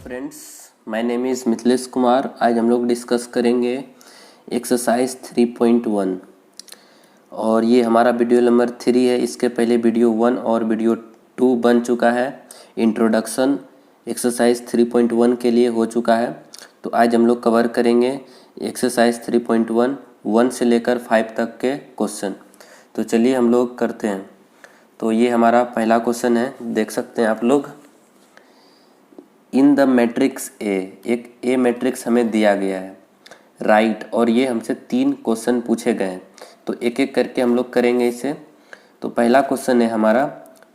Friends, my name is Mithilesh Kumar. आज हम लोग डिस्कस करेंगे एक्सरसाइज 3.1 और ये हमारा वीडियो नंबर 3 है। इसके पहले वीडियो 1 और वीडियो 2 बन चुका है। इंट्रोडक्शन एक्सरसाइज 3.1 के लिए हो चुका है। तो आज हम लोग कवर करेंगे एक्सरसाइज 3.1 1 से लेकर 5 तक के क्वेश्चन। तो चलिए हम लोग करते हैं। तो ये हमारा पहला क्वेश्चन है, देख सकते हैं आप लोग। इन द मैट्रिक्स ए, एक ए मैट्रिक्स हमें दिया गया है, राइट। और ये हमसे 3 क्वेश्चन पूछे गए हैं, तो एक एक करके हम लोग करेंगे इसे। तो पहला क्वेश्चन है हमारा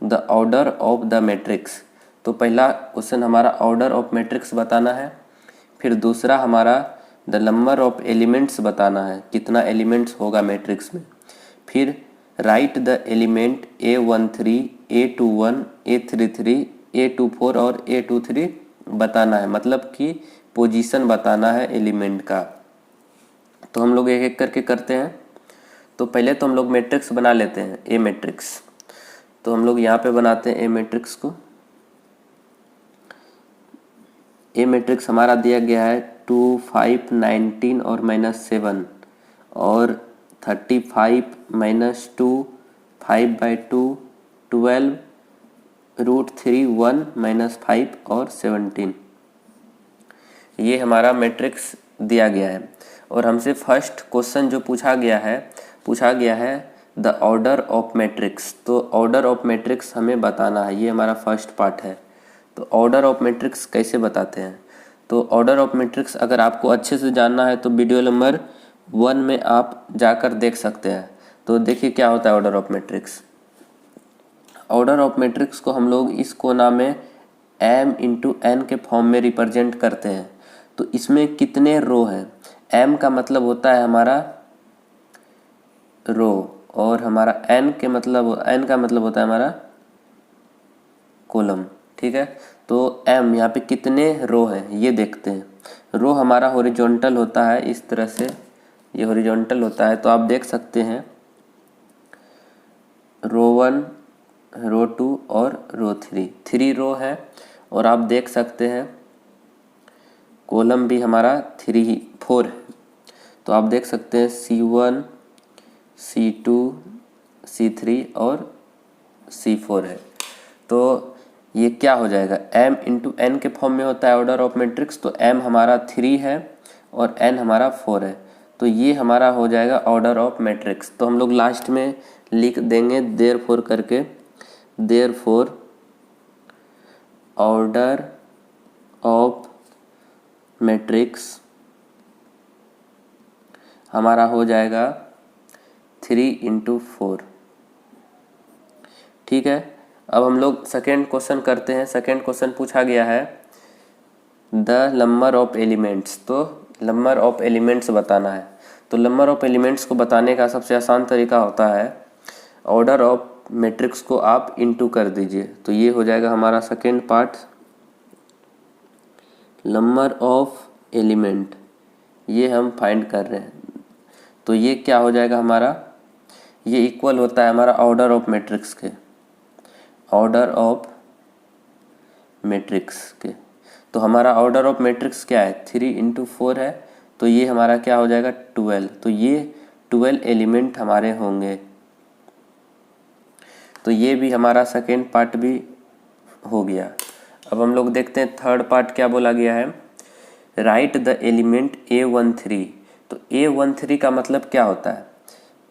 the order of the matrix. तो पहला क्वेश्चन हमारा ऑर्डर ऑफ मैट्रिक्स बताना है। फिर दूसरा हमारा द नंबर ऑफ एलिमेंट्स बताना है, कितना एलिमेंट्स होगा मैट्रिक्स में। फिर right the element A13, A21, A33, A24 और A23 बताना है, मतलब कि पोजीशन बताना है एलिमेंट का। तो हम लोग एक एक करके करते हैं। तो पहले तो हम लोग मैट्रिक्स बना लेते हैं, ए मैट्रिक्स। तो हम लोग यहाँ पे बनाते हैं ए मैट्रिक्स को। ए मैट्रिक्स हमारा दिया गया है 2, 5, 19 और -7 और 35, -2, 5/2, 12, √3, 1, -5 और 17। ये हमारा मैट्रिक्स दिया गया है। और हमसे फर्स्ट क्वेश्चन जो पूछा गया है द ऑर्डर ऑफ मैट्रिक्स। तो ऑर्डर ऑफ मैट्रिक्स हमें बताना है, ये हमारा फर्स्ट पार्ट है। तो ऑर्डर ऑफ मैट्रिक्स कैसे बताते हैं? तो ऑर्डर ऑफ मैट्रिक्स अगर आपको अच्छे से जानना है तो वीडियो नंबर 1 में आप जाकर देख सकते हैं। तो देखिए क्या होता है order of matrix. Order of matrix को हम लोग इस कोना में m इंटू n के फॉर्म में रिप्रेजेंट करते हैं। तो इसमें कितने रो हैं? m का मतलब होता है हमारा रो, और हमारा n का मतलब होता है हमारा कॉलम, ठीक है। तो m यहाँ पे कितने रो हैं ये देखते हैं। रो हमारा हॉरिजॉन्टल होता है, इस तरह से ये हॉरिजॉन्टल होता है। तो आप देख सकते हैं रो 1, रो 2 और रो 3, 3 रो है। और आप देख सकते हैं कॉलम भी हमारा 4 है। तो आप देख सकते हैं C1, C2, C3 और C4 है। तो ये क्या हो जाएगा, m इंटू n के फॉर्म में होता है ऑर्डर ऑफ मैट्रिक्स। तो m हमारा 3 है और n हमारा 4 है। तो ये हमारा हो जाएगा ऑर्डर ऑफ मैट्रिक्स। तो हम लोग लास्ट में लिख देंगे देयरफॉर करके, देयरफॉर ऑर्डर ऑफ मैट्रिक्स हमारा हो जाएगा 3/4, ठीक है। अब हम लोग सेकेंड क्वेश्चन करते हैं। सेकेंड क्वेश्चन पूछा गया है द नंबर ऑफ एलिमेंट्स। तो नंबर ऑफ एलिमेंट्स बताना है। तो नंबर ऑफ एलिमेंट्स को बताने का सबसे आसान तरीका होता है ऑर्डर ऑफ मैट्रिक्स को आप इनटू कर दीजिए। तो ये हो जाएगा हमारा second part, number of element, ये हम फाइंड कर रहे हैं। तो ये क्या हो जाएगा हमारा, ये इक्वल होता है हमारा ऑर्डर ऑफ मैट्रिक्स के, ऑर्डर ऑफ मैट्रिक्स के। तो हमारा ऑर्डर ऑफ मैट्रिक्स क्या है, 3/4 है। तो ये हमारा क्या हो जाएगा 12। तो ये 12 एलिमेंट हमारे होंगे। तो ये भी हमारा सेकेंड पार्ट भी हो गया। अब हम लोग देखते हैं थर्ड पार्ट क्या बोला गया है, राइट द एलिमेंट A13। तो A13 का मतलब क्या होता है,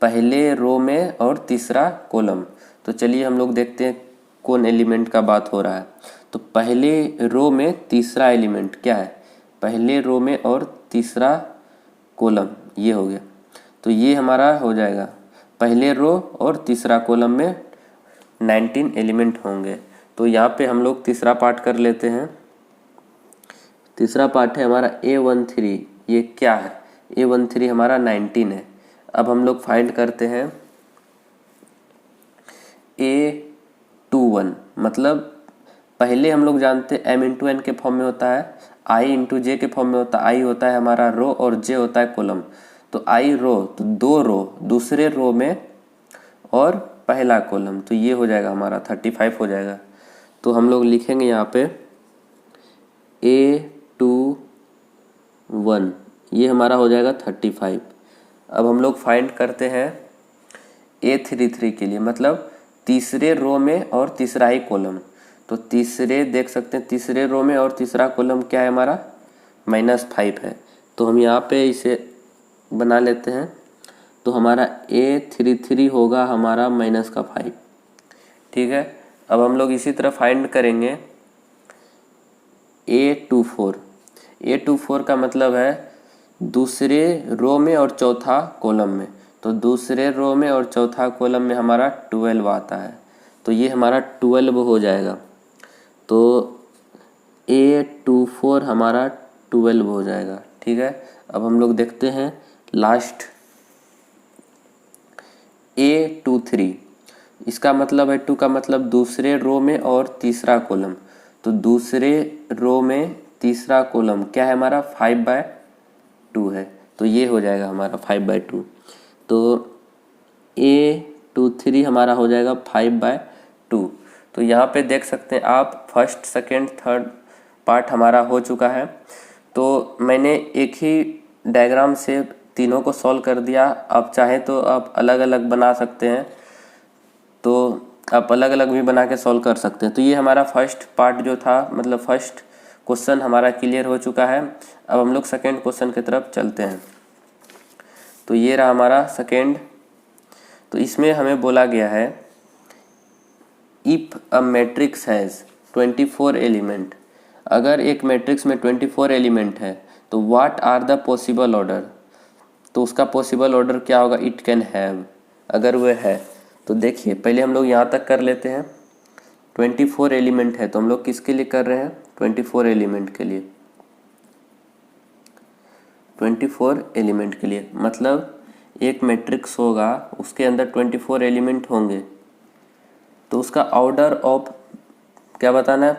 पहले रो में और तीसरा कॉलम। तो चलिए हम लोग देखते हैं कौन एलिमेंट का बात हो रहा है। तो पहले रो में तीसरा एलिमेंट क्या है, पहले रो में और तीसरा कॉलम, ये हो गया। तो ये हमारा हो जाएगा पहले रो और तीसरा कॉलम में 19 एलिमेंट होंगे। तो यहाँ पे हम लोग तीसरा पार्ट कर लेते हैं। तीसरा पार्ट है हमारा A13। ये क्या है, A13 हमारा 19 है। अब हम लोग फाइंड करते हैं A21, मतलब पहले हम लोग जानते हैं m इंटू n के फॉर्म में होता है, i इंटू j के फॉर्म में होता है। i होता है हमारा रो और j होता है कॉलम। तो i रो, तो 2 रो, दूसरे रो में और पहला कॉलम। तो ये हो जाएगा हमारा 35 हो जाएगा। तो हम लोग लिखेंगे यहाँ पे A21 ये हमारा हो जाएगा 35। अब हम लोग फाइंड करते हैं A33 के लिए, मतलब तीसरे रो में और तीसरा ही कॉलम। तो तीसरे देख सकते हैं, तीसरे रो में और तीसरा कॉलम क्या है हमारा, -5 है। तो हम यहाँ पे इसे बना लेते हैं। तो हमारा A33 होगा हमारा -5। ठीक है। अब हम लोग इसी तरह फाइंड करेंगे A24 का मतलब है दूसरे रो में और चौथा कॉलम में। तो दूसरे रो में और चौथा कॉलम में हमारा 12 आता है, तो ये हमारा 12 हो जाएगा। तो A24 हमारा 12 हो जाएगा। ठीक है। अब हम लोग देखते हैं लास्ट A23, इसका मतलब है 2 का मतलब दूसरे रो में और तीसरा कॉलम। तो दूसरे रो में तीसरा कॉलम क्या है हमारा, 5/2 है। तो ये हो जाएगा हमारा 5/2। तो A23 हमारा हो जाएगा 5/2। तो यहाँ पे देख सकते हैं आप, फर्स्ट सेकेंड थर्ड पार्ट हमारा हो चुका है। तो मैंने एक ही डायग्राम से तीनों को सॉल्व कर दिया। आप चाहे तो आप अलग अलग बना सकते हैं, तो आप अलग अलग भी बना के सॉल्व कर सकते हैं। तो ये हमारा फर्स्ट पार्ट जो था, मतलब फर्स्ट क्वेश्चन हमारा क्लियर हो चुका है। अब हम लोग सेकेंड क्वेश्चन की तरफ चलते हैं। तो ये रहा हमारा सेकेंड। तो इसमें हमें बोला गया है if a matrix has 24 element, अगर एक मैट्रिक्स में 24 एलिमेंट है तो what are the possible order. तो उसका पॉसिबल ऑर्डर क्या होगा, इट कैन हैव, अगर वह है। तो देखिए पहले हम लोग यहाँ तक कर लेते हैं। 24 एलिमेंट है तो हम लोग किसके लिए कर रहे हैं, 24 एलिमेंट के लिए। 24 एलिमेंट के लिए मतलब एक मैट्रिक्स होगा, उसके अंदर 24 एलिमेंट होंगे, तो उसका ऑर्डर ऑफ क्या बताना है,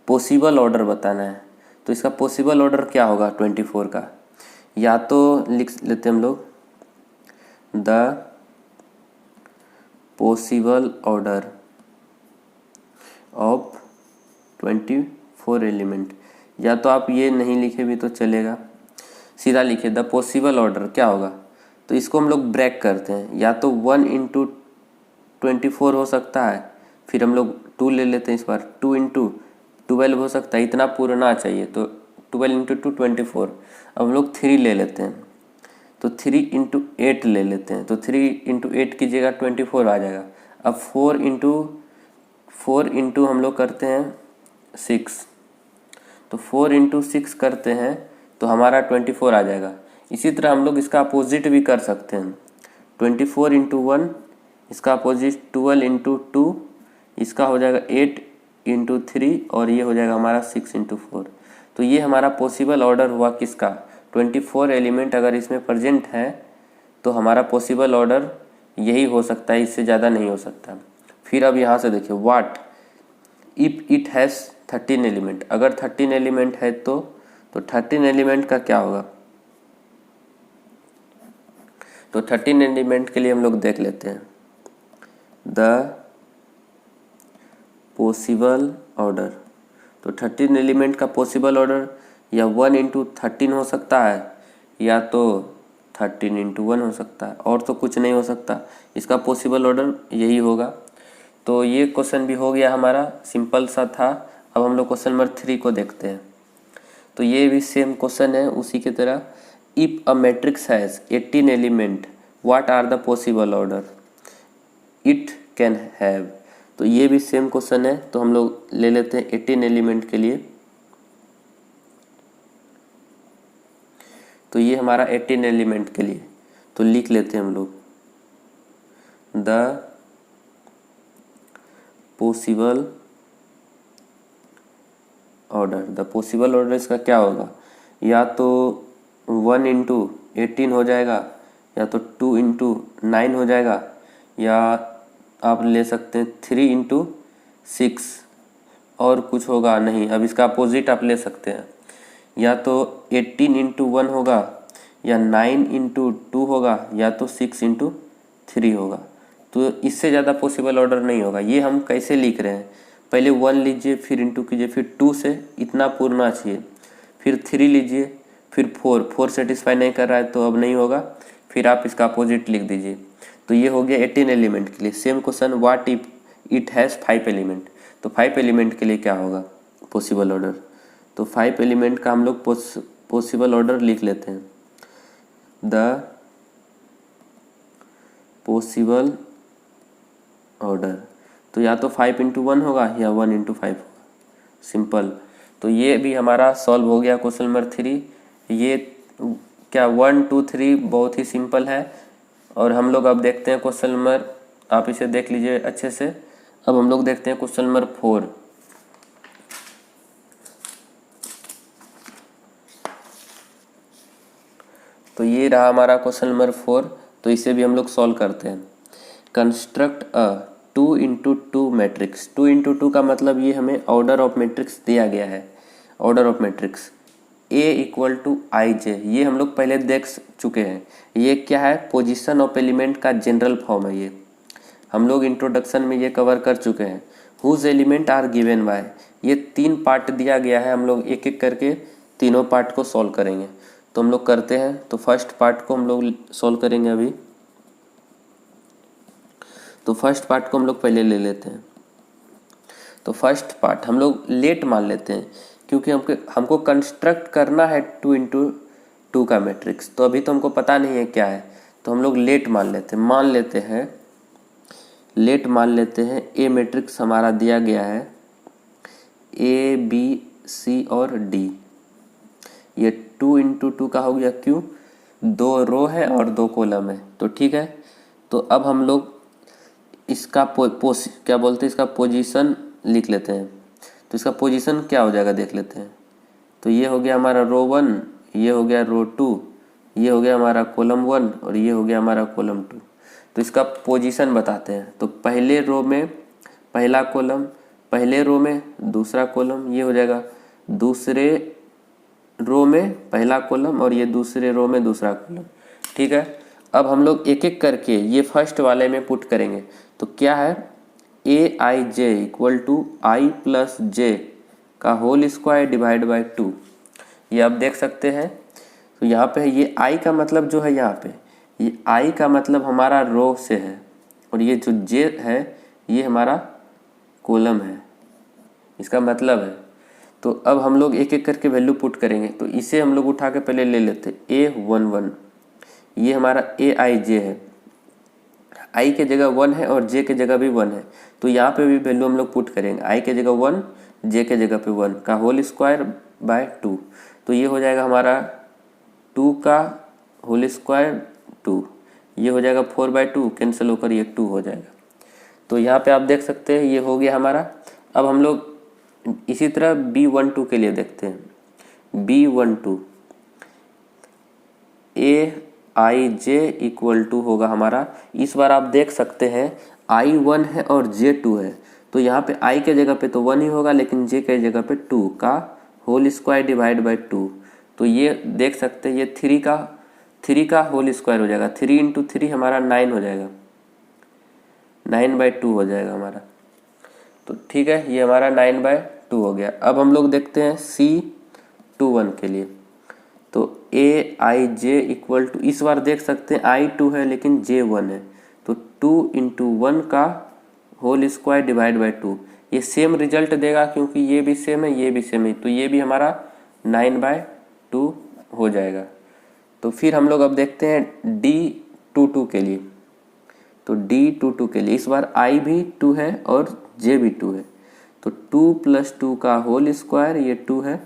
पॉसिबल ऑर्डर बताना है। तो इसका पॉसिबल ऑर्डर क्या होगा 24 का, या तो लिख लेते हैं हम लोग the possible order of 24 element, या तो आप ये नहीं लिखे भी तो चलेगा, सीधा लिखे द पॉसिबल ऑर्डर क्या होगा। तो इसको हम लोग ब्रेक करते हैं, या तो 1 × 24 हो सकता है, फिर हम लोग 2 ले लेते हैं, इस बार 2 × 12 हो सकता है, इतना पूरा ना चाहिए तो 12 × 2 24। अब हम लोग 3 ले लेते हैं, तो 3 × 8 ले लेते हैं, तो 3 × 8 की जगह 24 आ जाएगा। अब 4 × हम लोग करते हैं 6, तो 4 × 6 करते हैं तो हमारा 24 आ जाएगा। इसी तरह हम लोग इसका अपोजिट भी कर सकते हैं, 24 × 1, इसका अपोजिट 12 × 2, इसका हो जाएगा 8 × 3, और ये हो जाएगा हमारा 6 × 4। तो ये हमारा पॉसिबल ऑर्डर हुआ किसका, 24 एलिमेंट अगर इसमें प्रेजेंट है तो हमारा पॉसिबल ऑर्डर यही हो सकता है, इससे ज़्यादा नहीं हो सकता। फिर अब यहाँ से देखिए what if it has 13 element, अगर 13 एलिमेंट है तो 13 एलिमेंट का क्या होगा। तो 13 एलिमेंट के लिए हम लोग देख लेते हैं द पॉसिबल ऑर्डर। तो 13 एलिमेंट का पॉसिबल ऑर्डर या 1 × 13 हो सकता है, या तो 13 × 1 हो सकता है, और तो कुछ नहीं हो सकता। इसका पॉसिबल ऑर्डर यही होगा। तो ये क्वेश्चन भी हो गया हमारा, सिंपल सा था। अब हम लोग क्वेश्चन नंबर 3 को देखते हैं। तो ये भी सेम क्वेश्चन है उसी की तरह, if a matrix has 18 element what are the possible order it can have. तो ये भी सेम क्वेश्चन है, तो हम लोग ले लेते हैं 18 एलिमेंट के लिए। तो ये हमारा 18 एलिमेंट के लिए, तो लिख लेते हैं हम लोग the possible order. The possible order इसका क्या होगा, या तो 1 × 18 हो जाएगा, या तो 2 × 9 हो जाएगा, या आप ले सकते हैं 3 × 6, और कुछ होगा नहीं। अब इसका अपोजिट आप ले सकते हैं, या तो 18 × 1 होगा, या 9 × 2 होगा, या तो 6 × 3 होगा। तो इससे ज़्यादा पॉसिबल ऑर्डर नहीं होगा। ये हम कैसे लिख रहे हैं, पहले 1 लीजिए, फिर इंटू कीजिए, फिर 2 से इतना पूरना चाहिए, फिर 3 लीजिए, फिर 4 सेटिस्फाई नहीं कर रहा है तो अब नहीं होगा, फिर आप इसका अपोजिट लिख दीजिए। तो ये हो गया 18 एलिमेंट के लिए। Same question, what if it has 5 element, तो 5 एलिमेंट के लिए क्या होगा पॉसिबल ऑर्डर। तो 5 एलिमेंट का हम लोग पॉसिबल ऑर्डर लिख लेते हैं। द पॉसिबल ऑर्डर, तो या तो 5 इंटू 1 होगा या 1 इंटू 5 होगा, सिंपल। तो ये भी हमारा सॉल्व हो गया क्वेश्चन नंबर 3। ये क्या 1 2 3 बहुत ही सिंपल है। और हम लोग अब देखते हैं क्वेश्चन नंबर, आप इसे देख लीजिए अच्छे से। अब हम लोग देखते हैं क्वेश्चन नंबर 4। तो ये रहा हमारा क्वेश्चन नंबर 4। तो इसे भी हम लोग सॉल्व करते हैं। Construct a 2 into 2 matrix. 2 into 2 का मतलब ये हमें ऑर्डर ऑफ मैट्रिक्स दिया गया है। Order of matrix A equal to I J, ये हम लोग पहले देख चुके हैं। ये क्या है, पोजीशन ऑफ एलिमेंट का जनरल फॉर्म है। ये हम लोग इंट्रोडक्शन में ये कवर कर चुके हैं। Whose element are given by, ये 3 पार्ट दिया गया है। हम लोग एक एक करके तीनों पार्ट को सॉल्व करेंगे। तो हम लोग करते हैं। तो फर्स्ट पार्ट को हम लोग सॉल्व करेंगे अभी। तो फर्स्ट पार्ट को हम लोग पहले ले लेते हैं। तो फर्स्ट पार्ट हम लोग लेट मान लेते हैं, क्योंकि हमको कंस्ट्रक्ट करना है 2 इंटू 2 का मैट्रिक्स। तो अभी तो हमको पता नहीं है क्या है, तो हम लोग लेट मान लेते हैं। लेट मान लेते हैं। ए मैट्रिक्स हमारा दिया गया है, ए बी सी और डी। ये 2 इंटू 2 का हो गया, क्यों, 2 रो है और 2 कॉलम है। तो ठीक है। तो अब हम लोग इसका क्या बोलते हैं, इसका पोजीशन लिख लेते हैं। तो इसका पोजीशन क्या हो जाएगा देख लेते हैं। तो ये हो गया हमारा रो 1, ये हो गया रो 2, ये हो गया हमारा कॉलम 1 और ये हो गया हमारा कॉलम 2। तो इसका पोजीशन बताते हैं। तो पहले रो में पहला कॉलम, पहले रो में दूसरा कॉलम, ये हो जाएगा दूसरे रो में पहला कॉलम और ये दूसरे रो में दूसरा कॉलम। ठीक है। अब हम लोग एक एक करके ये फर्स्ट वाले में पुट करेंगे। तो क्या है, ए आई J equal to I plus जे का होल स्क्वायर डिवाइड बाई 2। ये आप देख सकते हैं। तो यहाँ पे ये आई का मतलब जो है, यहाँ पे ये आई का मतलब हमारा रो से है, और ये जो जे है ये हमारा कॉलम है, इसका मतलब है। तो अब हम लोग एक एक करके वैल्यू पुट करेंगे। तो इसे हम लोग उठा के पहले ले लेते A11, ये हमारा ए आई जे है। आई के जगह 1 है और जे के जगह भी 1 है। तो यहाँ पे भी वैल्यू हम लोग पुट करेंगे। आई के जगह 1, जे के जगह पे 1 का होल स्क्वायर बाय 2। तो ये हो जाएगा हमारा 2 का होल स्क्वायर 2, ये हो जाएगा 4/2, कैंसिल होकर ये 2 हो जाएगा। तो यहाँ पे आप देख सकते हैं ये हो गया हमारा। अब हम लोग इसी तरह B12 के लिए देखते हैं। B12 A I J equal to होगा हमारा, इस बार आप देख सकते हैं I1 है और J2 है। तो यहाँ पे I के जगह पे तो 1 ही होगा, लेकिन J के जगह पे 2 का होल स्क्वायर डिवाइड बाई 2। तो ये देख सकते हैं ये 3 का होल स्क्वायर हो जाएगा। 3 इंटू 3 हमारा 9 हो जाएगा, 9/2 हो जाएगा हमारा। तो ठीक है, ये हमारा 9/2 हो गया। अब हम लोग देखते हैं C21 के लिए। तो ए आई जे इक्वल टू, इस बार देख सकते हैं I2 है लेकिन J1 है। तो 2 इंटू 1 का होल स्क्वायर डिवाइड बाई 2। ये सेम रिजल्ट देगा, क्योंकि ये भी सेम है ये भी सेम है। तो ये भी हमारा 9/2 हो जाएगा। तो फिर हम लोग अब देखते हैं D22 के लिए। तो D22 के लिए इस बार I भी 2 है और J भी 2 है। तो 2 + 2 का होल स्क्वायर, ये 2 है,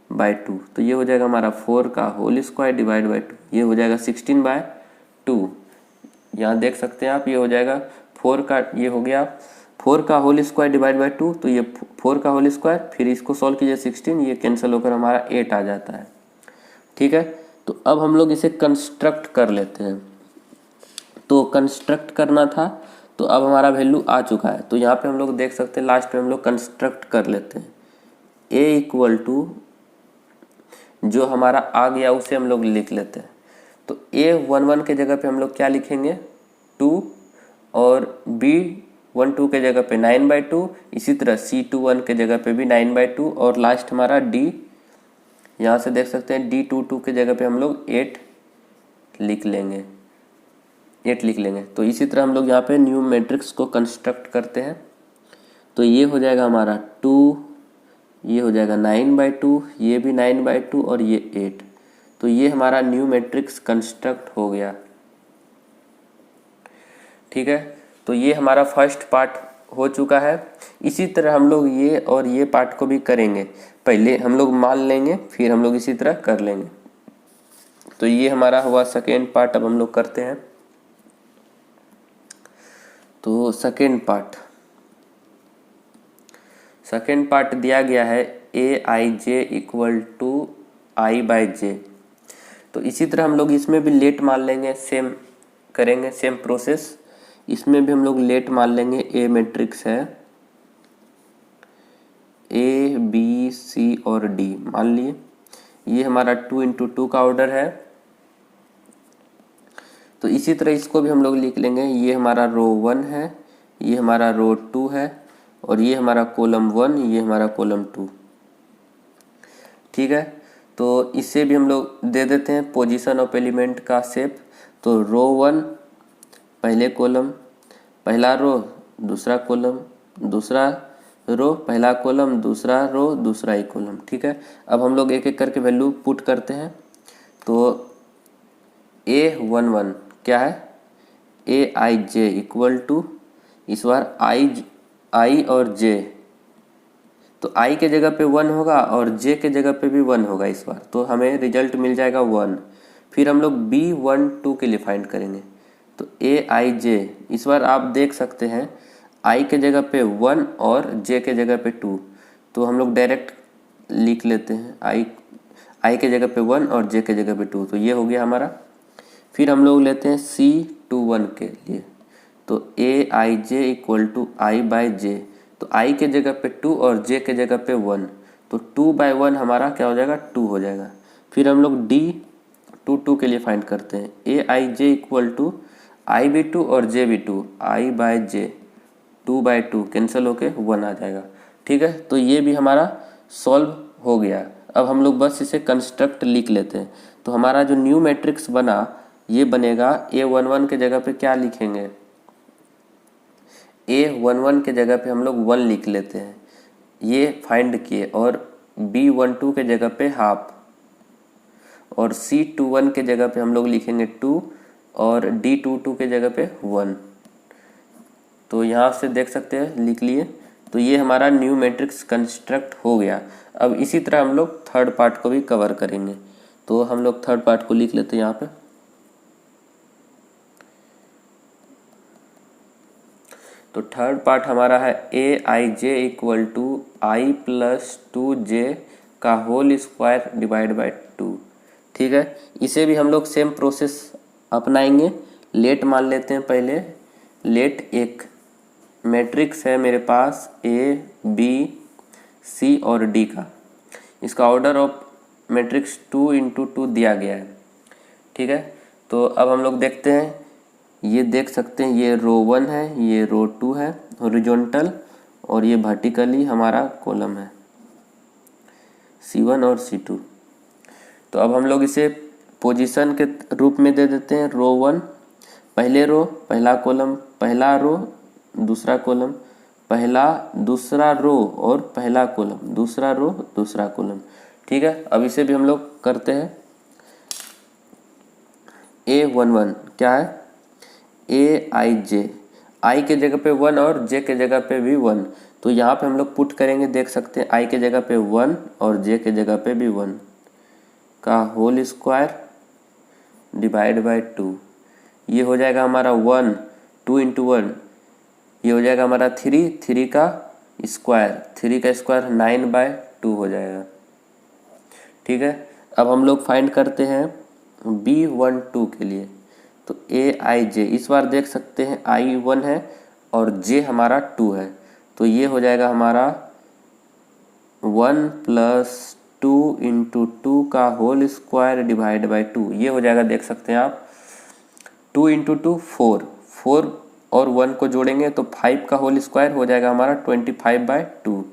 बाय 2। तो ये हो जाएगा हमारा 4 का होल स्क्वायर डिवाइड बाई 2, ये हो जाएगा 16/2। यहाँ देख सकते हैं आप, ये हो जाएगा 4 का, ये हो गया 4 का होल स्क्वायर डिवाइड बाई 2। तो ये 4 का होल स्क्वायर, फिर इसको सॉल्व कीजिए 16, ये कैंसिल होकर हमारा 8 आ जाता है। ठीक है। तो अब हम लोग इसे कंस्ट्रक्ट कर लेते हैं। तो कंस्ट्रक्ट करना था, तो अब हमारा वैल्यू आ चुका है। तो यहाँ पे हम लोग देख सकते हैं, लास्ट में हम लोग कंस्ट्रक्ट कर लेते हैं। ए इक्वल टू जो हमारा आ गया उसे हम लोग लिख लेते हैं। तो A11 के जगह पे हम लोग क्या लिखेंगे, 2, और C12 के जगह पे 9/2, इसी तरह C21 के जगह पे भी 9/2 और लास्ट हमारा D, यहाँ से देख सकते हैं D22 के जगह पे हम लोग 8 लिख लेंगे, 8 लिख लेंगे। तो इसी तरह हम लोग यहाँ पे न्यू मैट्रिक्स को कंस्ट्रक्ट करते हैं। तो ये हो जाएगा हमारा 2, ये हो जाएगा 9/2, ये भी 9/2 और ये 8। तो ये हमारा न्यू मैट्रिक्स कंस्ट्रक्ट हो गया। ठीक है, तो ये हमारा फर्स्ट पार्ट हो चुका है। इसी तरह हम लोग ये और ये पार्ट को भी करेंगे। पहले हम लोग मान लेंगे, फिर हम लोग इसी तरह कर लेंगे। तो ये हमारा हुआ सेकेंड पार्ट। अब हम लोग करते हैं। तो सेकेंड पार्ट दिया गया है Aij इक्वल टू I/j। तो इसी तरह हम लोग इसमें भी लेट मान लेंगे, सेम करेंगे, सेम प्रोसेस। इसमें भी हम लोग लेट मान लेंगे। ए मैट्रिक्स है, A B C और D मान लिए। ये हमारा 2 × 2 का ऑर्डर है। तो इसी तरह इसको भी हम लोग लिख लेंगे। ये हमारा रो 1 है, ये हमारा रो 2 है और ये हमारा कॉलम 1, ये हमारा कॉलम 2। ठीक है, तो इससे भी हम लोग दे देते हैं पोजीशन ऑफ एलिमेंट का शेप। तो रो 1 पहले कॉलम, पहला रो, दूसरा कॉलम, दूसरा रो, पहला कॉलम, दूसरा रो, दूसरा ही कॉलम। ठीक है, अब हम लोग एक एक करके वैल्यू पुट करते हैं। तो A11 क्या है, Aij इक्वल टू, इस बार I और J, तो I के जगह पे 1 होगा और J के जगह पे भी 1 होगा इस बार। तो हमें रिजल्ट मिल जाएगा 1। फिर हम लोग B12 के लिए फाइंड करेंगे। तो Aij, इस बार आप देख सकते हैं I के जगह पे 1 और J के जगह पे 2। तो हम लोग डायरेक्ट लिख लेते हैं I के जगह पे 1 और J के जगह पे 2। तो ये हो गया हमारा। फिर हम लोग लेते हैं C21 के लिए। तो Aij इक्वल टू I/j। तो I के जगह पे 2 और J के जगह पे 1। तो 2/1 हमारा क्या हो जाएगा, 2 हो जाएगा। फिर हम लोग D22 के लिए फाइंड करते हैं। Aij इक्वल टू I/2 और J/2, I/j, 2/2 कैंसिल होके 1 आ जाएगा। ठीक है, तो ये भी हमारा सॉल्व हो गया। अब हम लोग बस इसे कंस्ट्रक्ट लिख लेते हैं। तो हमारा जो न्यू मैट्रिक्स बना ये बनेगा, A11 के जगह पे क्या लिखेंगे, A11 के जगह पे हम लोग 1 लिख लेते हैं, ये फाइंड किए। और B12 के जगह पे हाफ और C21 के जगह पे हम लोग लिखेंगे 2 और D22 के जगह पे 1। तो यहाँ से देख सकते हैं, लिख लिए। तो ये हमारा न्यू मैट्रिक्स कंस्ट्रक्ट हो गया। अब इसी तरह हम लोग थर्ड पार्ट को भी कवर करेंगे। तो हम लोग थर्ड पार्ट को लिख लेते हैं यहाँ पे। तो थर्ड पार्ट हमारा है Aij इक्वल टू I+2j का होल स्क्वायर डिवाइड बाय 2। ठीक है, इसे भी हम लोग सेम प्रोसेस अपनाएंगे। लेट मान लेते हैं पहले। लेट एक मैट्रिक्स है मेरे पास A B C और D का, इसका ऑर्डर ऑफ मैट्रिक्स 2 × 2 दिया गया है। ठीक है, तो अब हम लोग देखते हैं। ये देख सकते हैं, ये रो 1 है, ये रो 2 है हॉरिजॉन्टल, और ये वर्टिकली हमारा कॉलम है C1 और C2। तो अब हम लोग इसे पोजीशन के रूप में दे देते हैं। रो 1 पहले रो, पहला कॉलम, पहला रो, दूसरा कॉलम, पहला दूसरा रो और पहला कॉलम, दूसरा रो, दूसरा कॉलम। ठीक है, अब इसे भी हम लोग करते हैं। A11 क्या है, Aij, I के जगह पे 1 और J के जगह पे भी 1। तो यहाँ पे हम लोग पुट करेंगे, देख सकते हैं I के जगह पे 1 और J के जगह पे भी 1 का होल स्क्वायर डिवाइड बाय 2। ये हो जाएगा हमारा 1, 2 × 1, ये हो जाएगा हमारा 3 का स्क्वायर, 3 का स्क्वायर 9/2 हो जाएगा। ठीक है, अब हम लोग फाइंड करते हैं B12 के लिए। तो Aij, इस बार देख सकते हैं I 1 है और J हमारा 2 है। तो ये हो जाएगा हमारा 1 + 2 × 2 का होल स्क्वायर डिवाइड बाय 2। ये हो जाएगा, देख सकते हैं आप, 2 × 2 4 और 1 को जोड़ेंगे तो 5 का होल स्क्वायर हो जाएगा हमारा 25/2।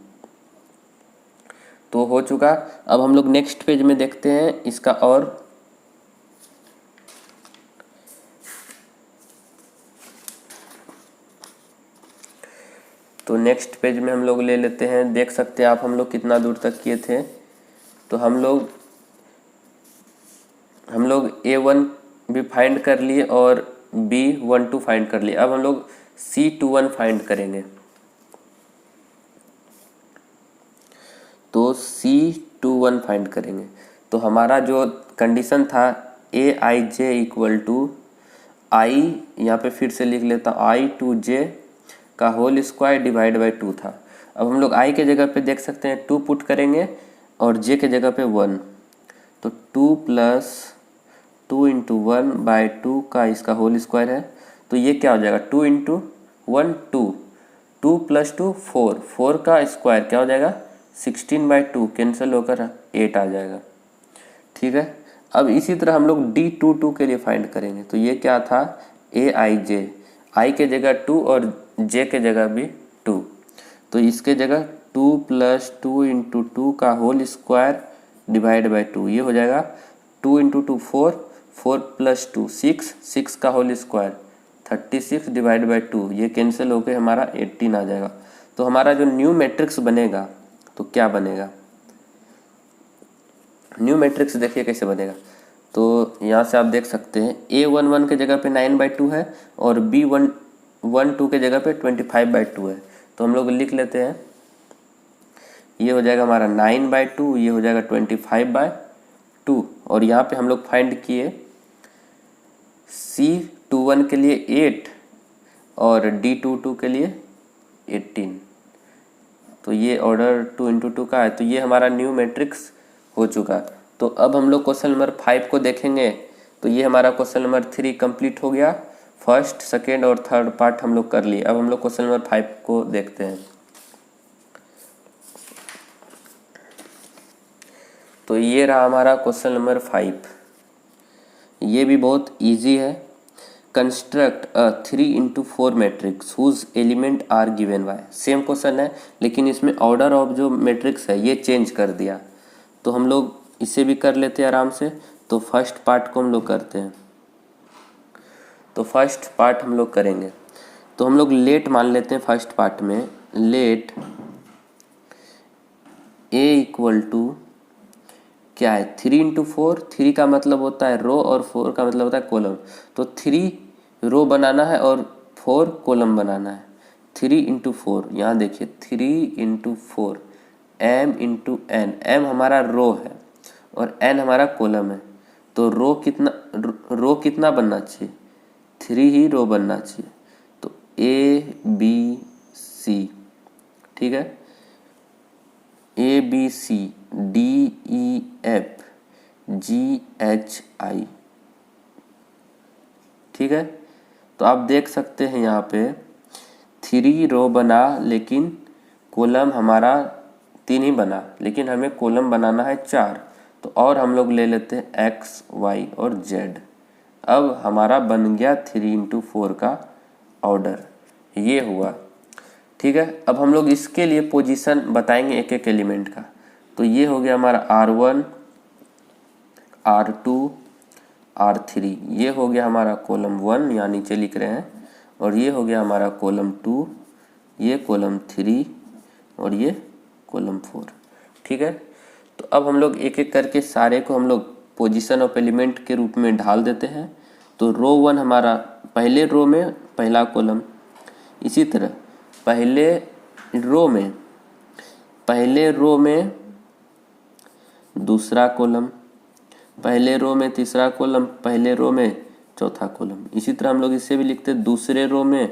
तो हो चुका। अब हम लोग नेक्स्ट पेज में देखते हैं इसका और तो नेक्स्ट पेज में हम लोग ले लेते हैं। देख सकते हैं आप हम लोग कितना दूर तक किए थे। तो हम लोग A1 भी फाइंड कर लिए और B12 फाइंड कर लिए। अब हम लोग C21 फाइंड करेंगे। तो C21 फाइंड करेंगे तो हमारा जो कंडीशन था Aij इक्वल टू आई, यहाँ पे फिर से लिख लेता हूँ, I2j का होल स्क्वायर डिवाइड बाई 2 था। अब हम लोग i के जगह पे देख सकते हैं 2 पुट करेंगे और j के जगह पे 1, तो 2 प्लस 2 इंटू 1 बाई 2 का इसका होल स्क्वायर है। तो ये क्या हो जाएगा 2 इंटू 1 2 प्लस 2 4 का स्क्वायर क्या हो जाएगा 16/2 कैंसिल होकर 8 आ जाएगा। ठीक है। अब इसी तरह हम लोग D22 के लिए फाइंड करेंगे। तो ये क्या था Aij, i के जगह 2 और j के जगह भी 2, तो इसके जगह 2 प्लस 2 इंटू 2 का होल स्क्वायर डिवाइड बाई 2, ये हो जाएगा 2 इंटू 2 4 प्लस 2 6 का होल स्क्वायर 36 डिवाइड बाई 2, ये कैंसिल होकर हमारा 18 आ जाएगा। तो हमारा जो न्यू मैट्रिक्स बनेगा तो क्या बनेगा, न्यू मैट्रिक्स देखिए कैसे बनेगा। तो यहाँ से आप देख सकते हैं A11 के जगह पे 9/2 है और B12 के जगह पे 25/2 है। तो हम लोग लिख लेते हैं, ये हो जाएगा हमारा 9/2, ये हो जाएगा 25/2 और यहाँ पे हम लोग फाइंड किए C21 के लिए 8 और D22 के लिए 18। तो ये ऑर्डर 2 इंटू 2 का है। तो ये हमारा न्यू मैट्रिक्स हो चुका। तो अब हम लोग क्वेश्चन नंबर 5 को देखेंगे। तो ये हमारा क्वेश्चन नंबर 3 कंप्लीट हो गया। फर्स्ट, सेकेंड और थर्ड पार्ट हम लोग कर लिए। अब हम लोग क्वेश्चन नंबर 5 को देखते हैं। तो ये रहा हमारा क्वेश्चन नंबर 5। ये भी बहुत इजी है। Construct a 3x4 matrix whose element are given by, same question है लेकिन इसमें ऑर्डर ऑफ जो मैट्रिक्स है ये चेंज कर दिया। तो हम लोग इसे भी कर लेते हैं आराम से। तो फर्स्ट पार्ट को हम लोग करते हैं। तो फर्स्ट पार्ट हम लोग करेंगे। तो हम लोग लेट मान लेते हैं फर्स्ट पार्ट में, लेट A इक्वल टू क्या है 3 इंटू 4, 3 का मतलब होता है रो और 4 का मतलब होता है कॉलम। तो 3 रो बनाना है और 4 कॉलम बनाना है। 3 इंटू 4, यहाँ देखिए 3 into 4 m into n, m हमारा रो है और n हमारा कॉलम है। तो रो कितना बनना चाहिए 3 ही रो बनना चाहिए। तो A B C, ठीक है, A B C D E F G H I, ठीक है। तो आप देख सकते हैं यहाँ पे 3 रो बना लेकिन कॉलम हमारा 3 ही बना, लेकिन हमें कॉलम बनाना है 4। तो और हम लोग ले लेते हैं X Y और Z। अब हमारा बन गया 3 इंटू 4 का ऑर्डर, ये हुआ। ठीक है। अब हम लोग इसके लिए पोजीशन बताएंगे एक एक एलिमेंट का। तो ये हो गया हमारा R1 R2 R3, ये हो गया हमारा कॉलम 1, यहाँ नीचे लिख रहे हैं, और ये हो गया हमारा कॉलम 2, ये कॉलम 3 और ये कॉलम 4। ठीक है। तो अब हम लोग एक एक करके सारे को हम लोग पोजीशन ऑफ एलिमेंट के रूप में ढाल देते हैं। तो रो 1 हमारा पहले रो में पहला कॉलम, इसी तरह पहले रो में दूसरा कॉलम, पहले रो में तीसरा कॉलम, पहले रो में चौथा कॉलम। इसी तरह हम लोग इसे भी लिखते हैं दूसरे रो में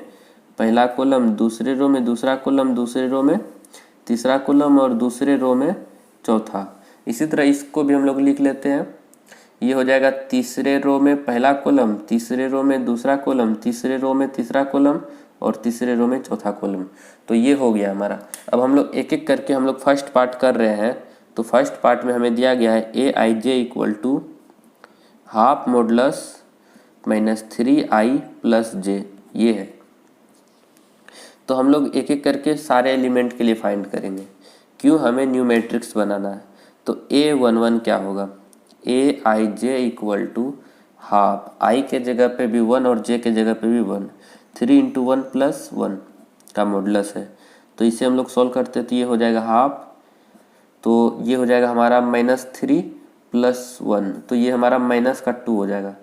पहला कॉलम, दूसरे रो में दूसरा कॉलम, दूसरे रो में तीसरा कॉलम और दूसरे रो में चौथा। इसी तरह इसको भी हम लोग लिख लेते हैं। ये हो जाएगा तीसरे रो में पहला कॉलम, तीसरे रो में दूसरा कॉलम, तीसरे रो में तीसरा कॉलम और तीसरे रो में चौथा कॉलम। तो ये हो गया हमारा। अब हम लोग एक एक करके हम लोग फर्स्ट पार्ट कर रहे हैं। तो फर्स्ट पार्ट में हमें दिया गया है Aij equal to half modulus -3i + j, ये है। तो हम लोग एक एक करके सारे एलिमेंट के लिए फाइंड करेंगे। क्यों, हमें न्यू मैट्रिक्स बनाना है। तो A11 क्या होगा, Aij इक्वल टू हाफ, आई के जगह पे भी 1 और जे के जगह पे भी 1, 3 इंटू 1 प्लस 1 का मॉडुलस है। तो इसे हम लोग सॉल्व करते हैं तो ये हो जाएगा हाफ, तो ये हो जाएगा हमारा -3 प्लस 1, तो ये हमारा -2 हो जाएगा।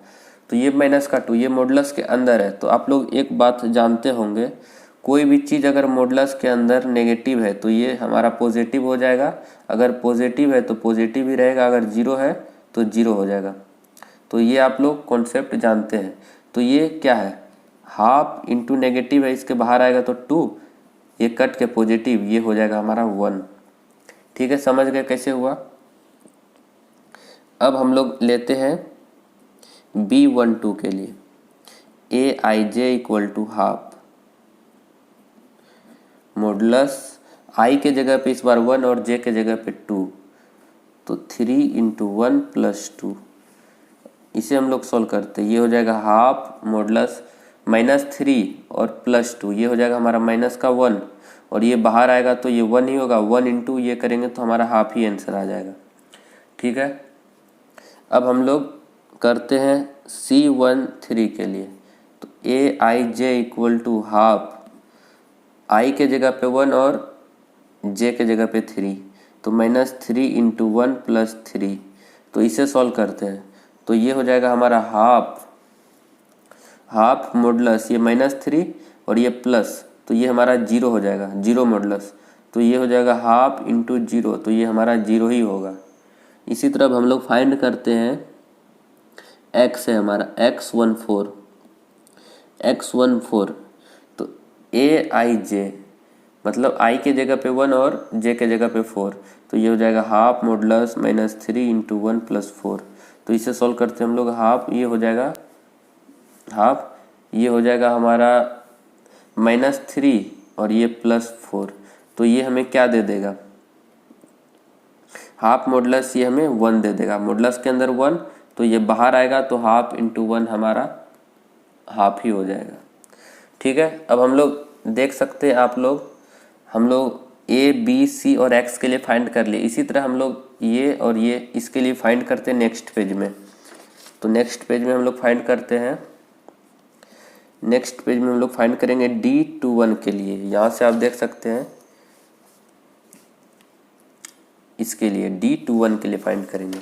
तो ये -2 ये मॉडुलस के अंदर है। तो आप लोग एक बात जानते होंगे, कोई भी चीज़ अगर मॉडुलस के अंदर नेगेटिव है तो ये हमारा पॉजिटिव हो जाएगा, अगर पॉजिटिव है तो पॉजिटिव ही रहेगा, अगर जीरो है तो जीरो हो जाएगा। तो ये आप लोग कॉन्सेप्ट जानते हैं। तो ये क्या है, हाफ इंटू नेगेटिव है, इसके बाहर आएगा तो 2, ये कट के पॉजिटिव, ये हो जाएगा हमारा 1। ठीक है, समझ गए कैसे हुआ। अब हम लोग लेते हैं B12 के लिए, Aij equal to half, modulus I के जगह पे इस बार 1 और जे के जगह पे 2, तो 3 इंटू 1 प्लस 2, इसे हम लोग सॉल्व करते हैं। ये हो जाएगा हाफ मॉडुलस -3 और +2, ये हो जाएगा हमारा माइनस का 1, और ये बाहर आएगा तो ये 1 ही होगा, 1 इंटू ये करेंगे तो हमारा हाफ ही आंसर आ जाएगा। ठीक है, अब हम लोग करते हैं C13 के लिए। तो Aij इक्वल टू हाफ, आई के जगह पे 1 और जे के जगह पे 3, तो -3 इंटू 1 प्लस 3, तो इसे सॉल्व करते हैं। तो ये हो जाएगा हमारा हाफ मॉडुलस, ये -3 और ये प्लस, तो ये हमारा 0 हो जाएगा, 0 मॉडुलस, तो ये हो जाएगा हाफ इंटू 0, तो ये हमारा 0 ही होगा। इसी तरह हम लोग फाइंड करते हैं x है हमारा x14, तो Aij मतलब i के जगह पे 1 और j के जगह पे 4, तो ये हो जाएगा हाफ मॉडुलस -3 इंटू 1 प्लस 4, तो इसे सॉल्व करते हैं हम लोग। हाफ ये हो जाएगा हमारा -3 और ये +4, तो ये हमें क्या दे देगा, हाफ मॉडुलस ये हमें 1 दे देगा, मॉडुलस के अंदर 1, तो ये बाहर आएगा तो हाफ इंटू 1 हमारा हाफ ही हो जाएगा। ठीक है, अब हम लोग देख सकते हैं हम लोग A, B, C और X के लिए फाइंड कर लिए। इसी तरह हम लोग ये और ये इसके लिए फाइंड करते हैं नेक्स्ट पेज में। तो नेक्स्ट पेज में हम लोग फाइंड करते हैं, नेक्स्ट पेज में हम लोग फाइंड करेंगे D21 के लिए। यहाँ से आप देख सकते हैं, इसके लिए D21 के लिए फाइंड करेंगे।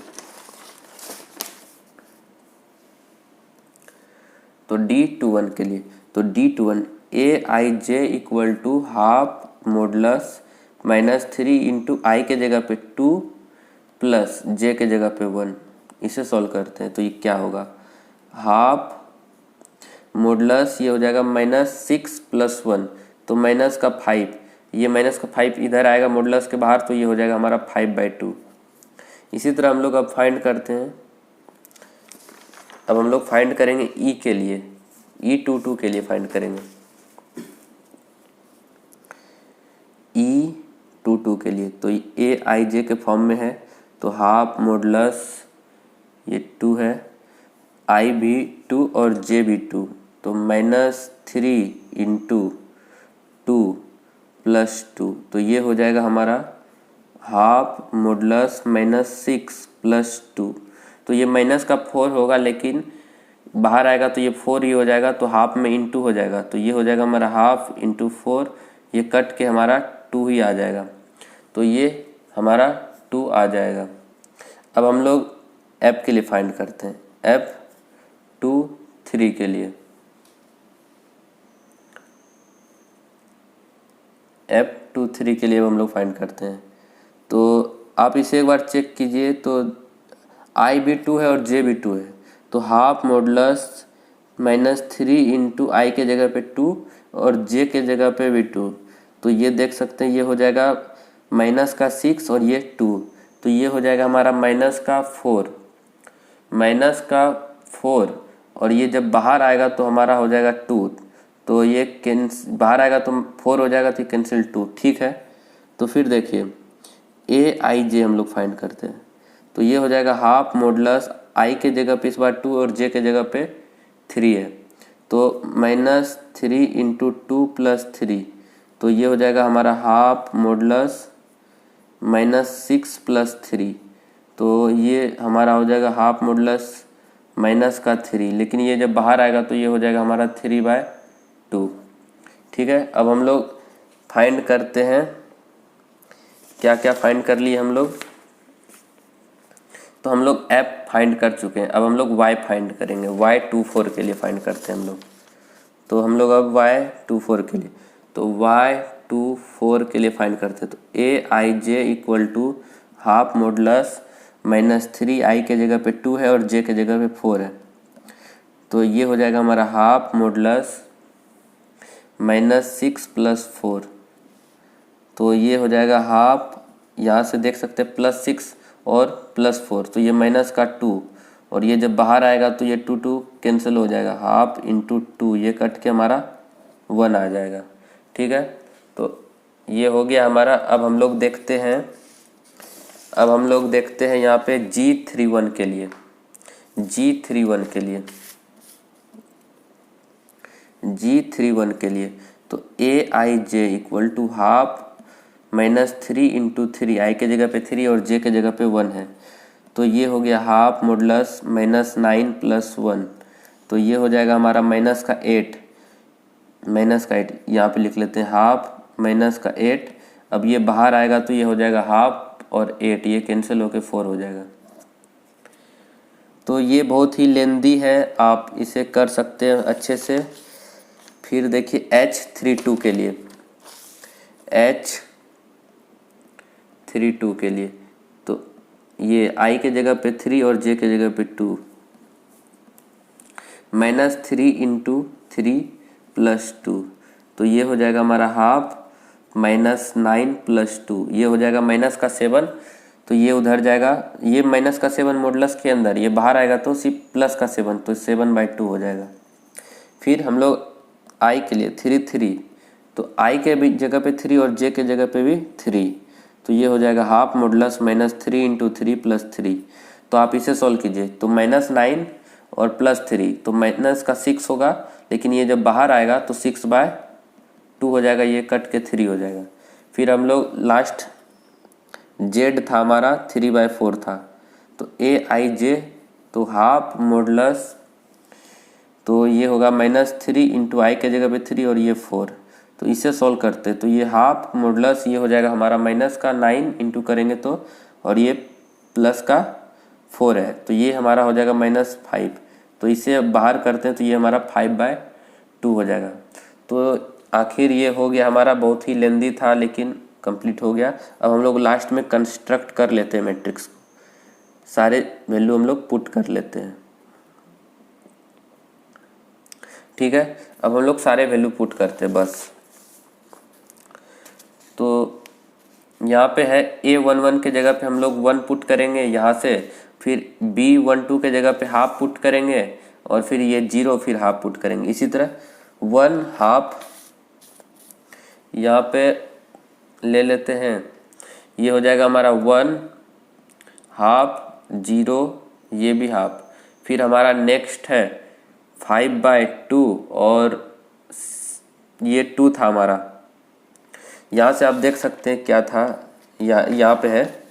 तो D21 के लिए, तो D21 Aij equal to half modulus -3 into I के जगह पे 2 प्लस जे के जगह पे 1, इसे सॉल्व करते हैं। तो ये क्या होगा, हाफ मॉडुलस ये हो जाएगा -6 प्लस 1, तो -5, ये -5 इधर आएगा मॉडुलस के बाहर, तो ये हो जाएगा हमारा 5/2। इसी तरह हम लोग अब फाइंड करते हैं, अब हम लोग फाइंड करेंगे ई के लिए, E22 के लिए फाइंड करेंगे। E22 के लिए तो Aij के फॉर्म में है, तो हाफ मॉडुलस ये 2 है, I भी 2 और J भी 2, तो -3 इंटू 2 प्लस 2, तो ये हो जाएगा हमारा हाफ मॉडुलस -6 प्लस 2, तो ये माइनस का 4 होगा, लेकिन बाहर आएगा तो ये 4 ही हो जाएगा, तो हाफ में इंटू हो जाएगा, तो ये हो जाएगा हमारा हाफ इंटू 4, ये कट के हमारा 2 ही आ जाएगा, तो ये हमारा 2 आ जाएगा। अब हम लोग F के लिए फाइंड करते हैं, F23 के लिए, F23 के लिए हम लोग फाइंड करते हैं। तो आप इसे एक बार चेक कीजिए, तो I भी 2 है और J भी 2 है, तो हाफ मॉडुलस -3 इंटू आई के जगह पे 2 और J के जगह पे भी 2, तो ये देख सकते हैं, ये हो जाएगा -6 और ये 2, तो ये हो जाएगा हमारा -4, और ये जब बाहर आएगा तो हमारा हो जाएगा 2, तो ये बाहर आएगा तो 4 हो जाएगा, तो कैंसिल 2। ठीक है, तो फिर देखिए Aij हम लोग फाइंड करते हैं, तो ये हो जाएगा हाफ मॉडुलस आई के जगह पे इस बार 2 और J के जगह पे 3 है, तो -3 इंटू 2 प्लस 3, तो ये हो जाएगा हमारा हाफ मॉडुलस -6 + 3। तो ये हमारा हो जाएगा हाफ मॉडुलस -3, लेकिन ये जब बाहर आएगा तो ये हो जाएगा हमारा 3/2। ठीक है, अब हम लोग फाइंड करते हैं, क्या क्या फाइंड कर लिए हम लोग। तो हम लोग f फाइंड कर चुके हैं, अब हम लोग y फाइंड करेंगे। y24 के लिए फाइंड करते हैं हम लोग। तो हम लोग अब y24 के लिए, तो y24 के लिए फाइंड करते हैं। तो aij = हाफ मॉडुलस -3, i के जगह पे 2 है और j के जगह पे 4 है। तो ये हो जाएगा हमारा हाफ मॉडुलस -6 + 4। तो ये हो जाएगा हाफ, यहाँ से देख सकते हैं +6 और +4, तो ये -2, और ये जब बाहर आएगा तो ये 2 कैंसिल हो जाएगा, हाफ × 2, ये कट के हमारा 1 आ जाएगा। ठीक है, तो ये हो गया हमारा। अब हम लोग देखते हैं यहाँ पे G31 के लिए। G31 के लिए तो aij = हाफ -3 × 3, i के जगह पे 3 और j के जगह पे 1 है। तो ये हो गया हाफ मॉडुलस -9 + 1। तो ये हो जाएगा हमारा -8, यहाँ पे लिख लेते हैं हाफ -8। अब ये बाहर आएगा तो ये हो जाएगा हाफ और 8, ये कैंसिल होके 4 हो जाएगा। तो ये बहुत ही लेंदी है, आप इसे कर सकते हैं अच्छे से। फिर देखिए H32 के लिए, H32 के लिए तो ये i के जगह पे 3 और j के जगह पे 2, -3 × 3 + 2। तो ये हो जाएगा हमारा हाफ -9 + 2, ये हो जाएगा -7। तो ये उधर जाएगा, ये -7 मॉडुलस के अंदर, ये बाहर आएगा तो सिर्फ +7, तो 7/2 हो जाएगा। फिर हम लोग i के लिए 3, तो i के भी जगह पे 3 और j के जगह पे भी 3, तो ये हो जाएगा हाफ मॉडुलस -3 × 3 + 3। तो आप इसे सॉल्व कीजिए, तो -9 और +3, तो -6 होगा, लेकिन ये जब बाहर आएगा तो 6/2 हो जाएगा, ये कट के 3 हो जाएगा। फिर हम लोग लास्ट z था हमारा 3/4 था, तो aij तो हाफ मॉडुलस, तो ये होगा -3 × i के जगह पे 3 और ये 4, तो इसे सॉल्व करते हैं। तो ये हाफ मॉडुलस, ये हो जाएगा हमारा -9 इंटू करेंगे तो, और ये +4 है, तो ये हमारा हो जाएगा -5। तो इसे बाहर करते हैं तो ये हमारा 5/2 हो जाएगा। तो आखिर ये हो गया हमारा, बहुत ही लेंदी था लेकिन कंप्लीट हो गया। अब हम लोग लास्ट में कंस्ट्रक्ट कर लेते हैं मैट्रिक्स को, सारे वैल्यू हम लोग पुट कर लेते हैं। ठीक है, अब हम लोग सारे वैल्यू पुट करते हैं बस। तो यहाँ पे है a11 के जगह पे हम लोग 1 पुट करेंगे यहाँ से, फिर b12 के जगह पे हाफ पुट करेंगे, और फिर ये 0 फिर हाफ पुट करेंगे। इसी तरह 1 हाफ यहाँ पे ले लेते हैं, ये हो जाएगा हमारा 1 हाफ 0, ये भी हाफ। फिर हमारा नेक्स्ट है 5/2 और ये 2 था हमारा। यहाँ से आप देख सकते हैं क्या था, यहाँ पे है,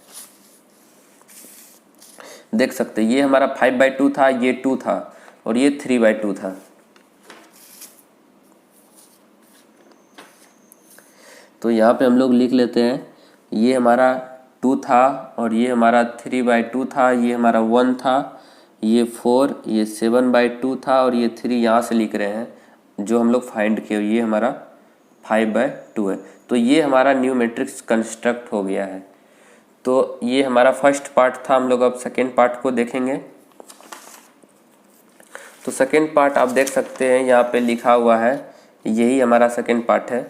देख सकते हैं ये हमारा 5/2 था, ये 2 था और ये 3/2 था। तो यहाँ पे हम लोग लिख लेते हैं, ये हमारा 2 था और ये हमारा 3/2 था, ये हमारा 1 था, ये 4, ये 7/2 था और ये 3 यहाँ से लिख रहे हैं जो हम लोग फाइंड किए, ये हमारा 5/2 है। तो ये हमारा न्यू मैट्रिक्स कंस्ट्रक्ट हो गया है। तो ये हमारा फर्स्ट पार्ट था। हम लोग अब सेकेंड पार्ट को देखेंगे। तो सेकेंड पार्ट आप देख सकते हैं यहाँ पे लिखा हुआ है, यही हमारा सेकेंड पार्ट है।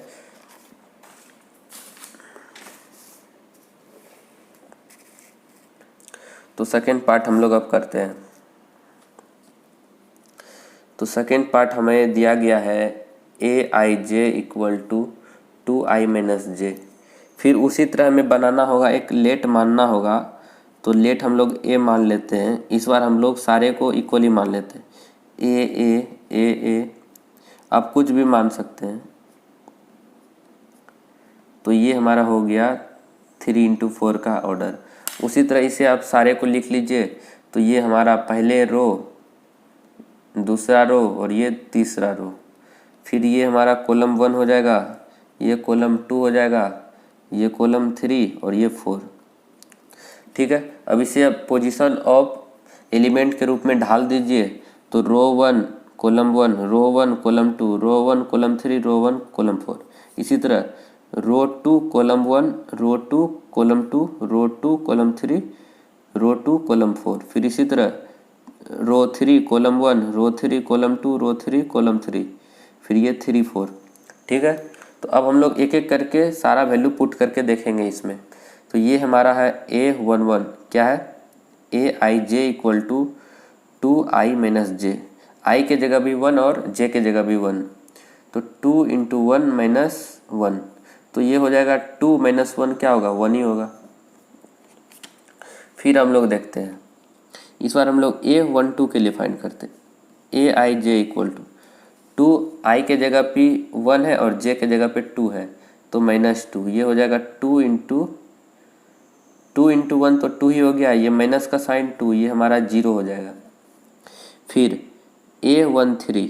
तो सेकेंड पार्ट हम लोग अब करते हैं। तो सेकेंड पार्ट हमें दिया गया है aij = 2i - j। फिर उसी तरह हमें बनाना होगा, एक लेट मानना होगा। तो लेट हम लोग a मान लेते हैं, इस बार हम लोग सारे को इक्वली मान लेते हैं। a आप कुछ भी मान सकते हैं। तो ये हमारा हो गया 3 × 4 का ऑर्डर। उसी तरह इसे आप सारे को लिख लीजिए, तो ये हमारा पहले रो, दूसरा रो और ये तीसरा रो। फिर ये हमारा कॉलम 1 हो जाएगा, ये कॉलम 2 हो जाएगा, ये कॉलम 3 और ये 4। ठीक है, अब इसे आप पोजीशन ऑफ एलिमेंट के रूप में ढाल दीजिए। तो रो 1 कॉलम 1, रो 1 कॉलम 2, रो 1 कॉलम 3, रो 1 कॉलम 4। इसी तरह रो 2 कॉलम 1, रो 2 कॉलम 2, रो 2 कॉलम 3, रो 2 कॉलम 4। फिर इसी तरह रो 3 कॉलम 1, रो 3 कॉलम 2, रो 3 कॉलम 3, फिर ये 3 4। ठीक है, तो अब हम लोग एक एक करके सारा वैल्यू पुट करके देखेंगे इसमें। तो ये हमारा है A11, क्या है, Aij equal to 2i minus J. I के जगह भी 1 और जे के जगह भी 1, तो 2 × 1 माइनस 1, तो ये हो जाएगा 2 माइनस 1 क्या होगा, 1 ही होगा। फिर हम लोग देखते हैं, इस बार हम लोग A12 के लिए फाइंड करते हैं। Aij इक्वल टू 2 आई के जगह पे 1 है और जे के जगह पे 2 है, तो -2, ये हो जाएगा 2 × 1 तो 2 ही हो गया, ये माइनस का साइन 2, ये हमारा 0 हो जाएगा। फिर A13,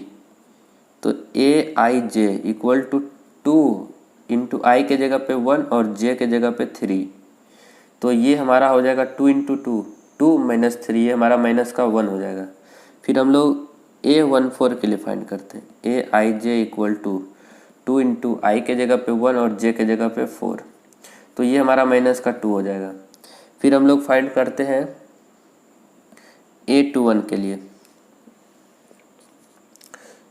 तो Aij इक्वल टू 2 × आई के जगह पे 1 और जे के जगह पे 3, तो ये हमारा हो जाएगा 2 × 2, 2 - 3, ये हमारा माइनस का 1 हो जाएगा। फिर हम लोग A14 के लिए फाइंड करते हैं। Aij इक्वल टू 2 × आई के जगह पे 1 और जे के जगह पे 4, तो ये हमारा माइनस का 2 हो जाएगा। फिर हम लोग फाइंड करते हैं A21 के लिए।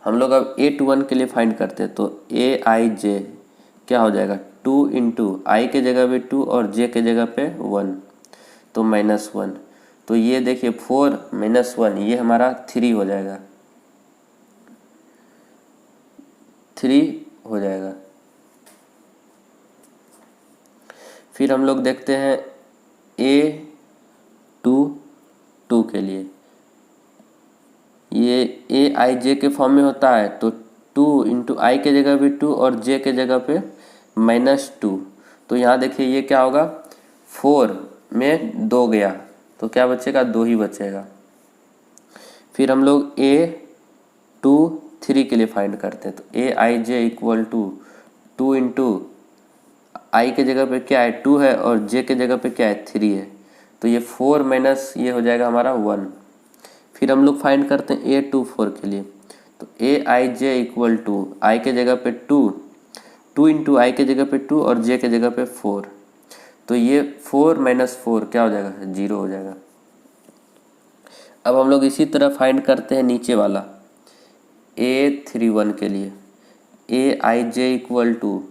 हम लोग अब A21 के लिए फाइंड करते हैं, तो Aij क्या हो जाएगा, 2 × आई के जगह पे 2 और जे के जगह पे 1, तो -1, तो ये देखिए 4 - 1, ये हमारा 3 हो जाएगा, 3 हो जाएगा। फिर हम लोग देखते हैं A22 के लिए। ये Aij के फॉर्म में होता है, तो 2 × आई के जगह पे 2 और जे के जगह पे -2, तो यहाँ देखिए ये क्या होगा, 4 में 2 गया तो क्या बचेगा, 2 ही बचेगा। फिर हम लोग A23 के लिए फाइंड करते हैं, तो Aij इक्वल टू 2 × आई के जगह पे क्या है, 2 है और जे के जगह पे क्या है, 3 है, तो ये 4 माइनस ये हो जाएगा हमारा 1। फिर हम लोग फाइंड करते हैं A24 के लिए, तो Aij इक्वल टू आई के जगह पे 2 × आई के जगह पे 2 और जे के जगह पे 4, तो ये 4 - 4 क्या हो जाएगा, 0 हो जाएगा। अब हम लोग इसी तरह फाइंड करते हैं नीचे वाला A31 के लिए। Aij इक्वल टू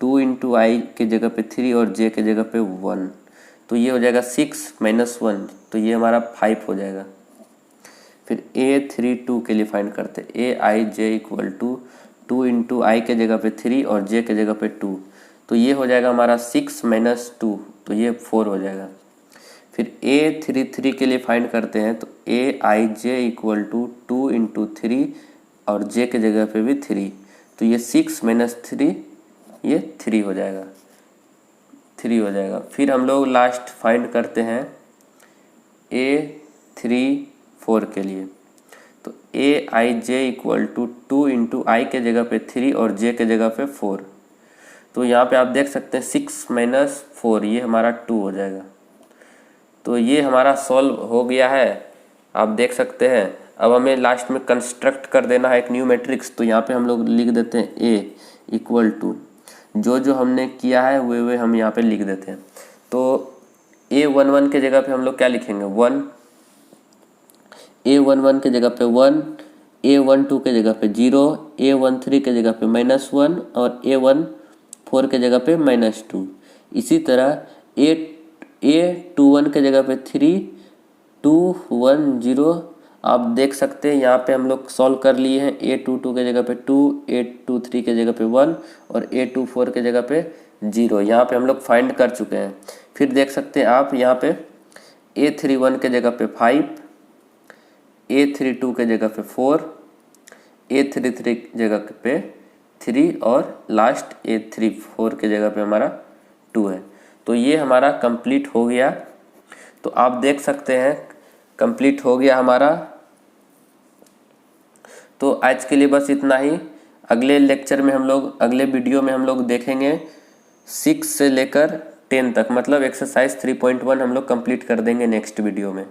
2 × आई के जगह पे 3 और जे के जगह पे 1, तो ये हो जाएगा 6 - 1, तो ये हमारा 5 हो जाएगा। फिर A32 के लिए फाइंड करते हैं। Aij इक्वल टू 2 × आई के जगह पे 3 और जे के जगह पे 2, तो ये हो जाएगा हमारा 6 - 2, तो ये 4 हो जाएगा। फिर A33 के लिए फाइंड करते हैं, तो Aij इक्वल टू 2 × 3 और जे के जगह पे भी 3, तो ये 6 - 3, ये 3 हो जाएगा, 3 हो जाएगा। फिर हम लोग लास्ट फाइंड करते हैं A34 के लिए, तो Aij इक्वल टू 2 × आई के जगह पे 3 और जे के जगह पे 4, तो यहाँ पे आप देख सकते हैं 6 - 4, ये हमारा 2 हो जाएगा। तो ये हमारा सॉल्व हो गया है, आप देख सकते हैं। अब हमें लास्ट में कंस्ट्रक्ट कर देना है एक न्यू मैट्रिक्स, तो यहाँ पे हम लोग लिख देते हैं A इक्वल टू जो हमने किया है वे हम यहाँ पे लिख देते हैं। तो A11 के जगह पे हम लोग क्या लिखेंगे, 1, A11 के जगह पे 1, A12 के जगह पे 0, A13 के जगह पे -1 और A14 के जगह पे -2। इसी तरह A21 के जगह पे 3, 2, 1, 0। आप देख सकते हैं यहाँ पे हम लोग सॉल्व कर लिए हैं। A22 के जगह पे 2, A23 के जगह पे 1 और A24 के जगह पे 0, यहाँ पे हम लोग फाइंड कर चुके हैं। फिर देख सकते हैं आप यहाँ पे A31 के जगह पे 5, A32 के जगह पे 4, A33 के जगह पे 3 और लास्ट ये 3 4 के जगह पे हमारा 2 है। तो ये हमारा कंप्लीट हो गया। तो आप देख सकते हैं कंप्लीट हो गया हमारा। तो आज के लिए बस इतना ही। अगले लेक्चर में हम लोग, अगले वीडियो में हम लोग देखेंगे 6 से लेकर 10 तक, मतलब एक्सरसाइज 3.1 हम लोग कंप्लीट कर देंगे नेक्स्ट वीडियो में।